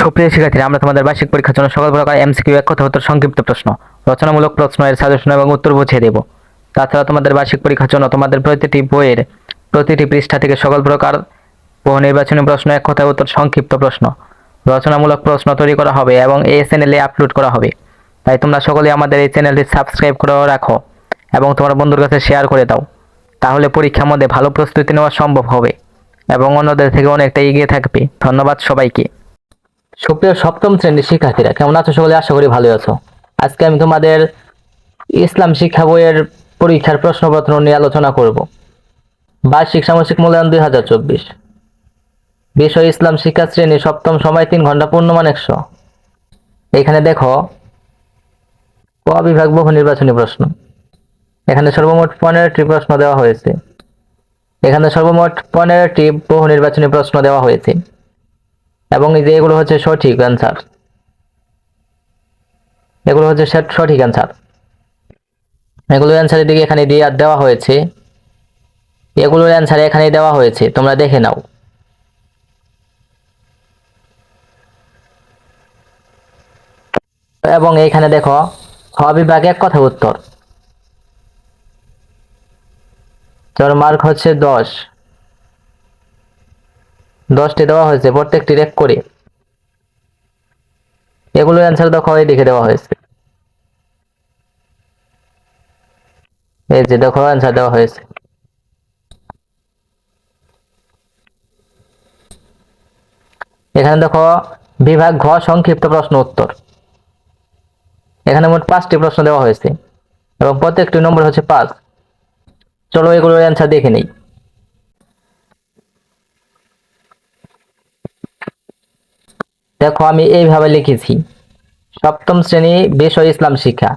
সুপ্রিয় শিক্ষার্থীরা, আমরা তোমাদের বার্ষিক পরীক্ষার জন্য সকল প্রকার এমসিকিউ এক কথা উত্তর সংক্ষিপ্ত প্রশ্ন, রচনামূলক প্রশ্ন এর সাজেশন এবং উত্তর বুঝিয়ে দেব। তাছাড়া তোমাদের বার্ষিক পরীক্ষার জন্য তোমাদের প্রতিটি বইয়ের প্রতিটি পৃষ্ঠা থেকে সকল প্রকার বহু নির্বাচনী প্রশ্ন এক কথায় উত্তর সংক্ষিপ্ত প্রশ্ন, রচনামূলক প্রশ্ন তৈরি করা হবে এবং এই চ্যানেলে আপলোড করা হবে। তাই তোমরা সকলেই আমাদের এই চ্যানেলটি সাবস্ক্রাইব করে রাখো এবং তোমার বন্ধুর কাছে শেয়ার করে দাও। তাহলে পরীক্ষার মধ্যে ভালো প্রস্তুতি নেওয়া সম্ভব হবে এবং অন্যদের থেকে অনেকটা এগিয়ে থাকবে। ধন্যবাদ সবাইকে। সুপ্রিয় সপ্তম শ্রেণীর শিক্ষার্থীরা, কেমন আছো? সকলে আশা করি ভালো আছো। আজকে আমি তোমাদের ইসলাম শিক্ষা বইয়ের পরীক্ষার প্রশ্নপত্র নিয়ে আলোচনা করব। বার্ষিক সামষ্টিক মূল্যায়ন 2024, বিষয় ইসলাম শিক্ষা শ্রেণী, সপ্তম, সময় 3 ঘন্টা, পূর্ণমান 100। এখানে দেখো ক বিভাগ বহু নির্বাচনী প্রশ্ন। এখানে সর্বমোট 15টি প্রশ্ন দেওয়া হয়েছে। এখানে সর্বমোট 15টি বহু নির্বাচনী প্রশ্ন দেওয়া হয়েছে এবং এই যে এগুলো হচ্ছে সঠিক অ্যান্সার, এগুলো হচ্ছে সঠিক অ্যান্সার। এগুলোর অ্যান্সারের দিকে এখানে দিয়ে দেওয়া হয়েছে, এগুলোর অ্যান্সার এখানে দেওয়া হয়েছে, তোমরা দেখে নাও। এবং এইখানে দেখো খ বিভাগ এক কথা উত্তর, তোর মার্ক হচ্ছে 10টি দেওয়া হয়েছে, প্রত্যেকটির 1 করে। এগুলোর অ্যান্সার দেখো এইদিকে দেওয়া হয়েছে, এই যে দেখো অ্যান্সার দেওয়া হয়েছে। এখানে দেখো বিভাগ ঘ সংক্ষিপ্ত প্রশ্ন উত্তর। এখানে মোট 5টি প্রশ্ন দেওয়া হয়েছে এবং প্রত্যেকটি নম্বর হচ্ছে 5। চলো এগুলোর অ্যান্সার দেখে নেই। দেখো আমি এইভাবে লিখেছি, সপ্তম শ্রেণী, বিষয় ইসলাম শিক্ষা,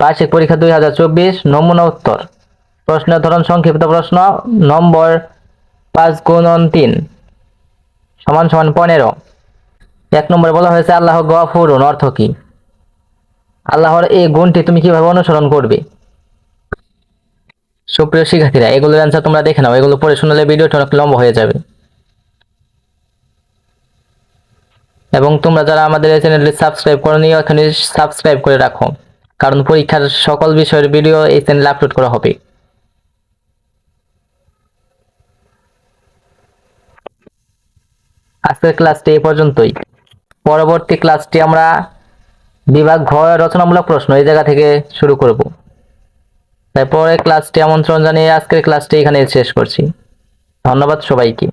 বার্ষিক পরীক্ষা 2024, নমুনা উত্তর, প্রশ্নের ধরন সংক্ষিপ্ত প্রশ্ন, নম্বর 5 × 3 = 15। 1 নম্বরে বলা হয়েছে আল্লাহ গফুরুন অর্থ কি? আল্লাহর এই গুণটি তুমি কিভাবে অনুসরণ করবে? সুপ্রিয় শিক্ষার্থীরা, এগুলোর অ্যান্সার তোমরা দেখে নাও, এগুলো পড়ে শুনলে ভিডিওটা অনেক লম্বা হয়ে যাবে। এবং তোমরা যারা আমাদের এই চ্যানেলটি সাবস্ক্রাইব করোনি, এখানে সাবস্ক্রাইব করে রাখো, কারণ পরীক্ষার সকল বিষয়ের ভিডিও এই চ্যানেলে আপলোড করা হবে। আজকের ক্লাসটি এই পর্যন্তই। পরবর্তী ক্লাসটি আমরা বিভাগ ঘ রচনামূলক প্রশ্ন এই জায়গা থেকে শুরু করব। তারপরে ক্লাসটি আমন্ত্রণ জানিয়ে আজকের ক্লাসটি এখানে শেষ করছি। ধন্যবাদ সবাইকে।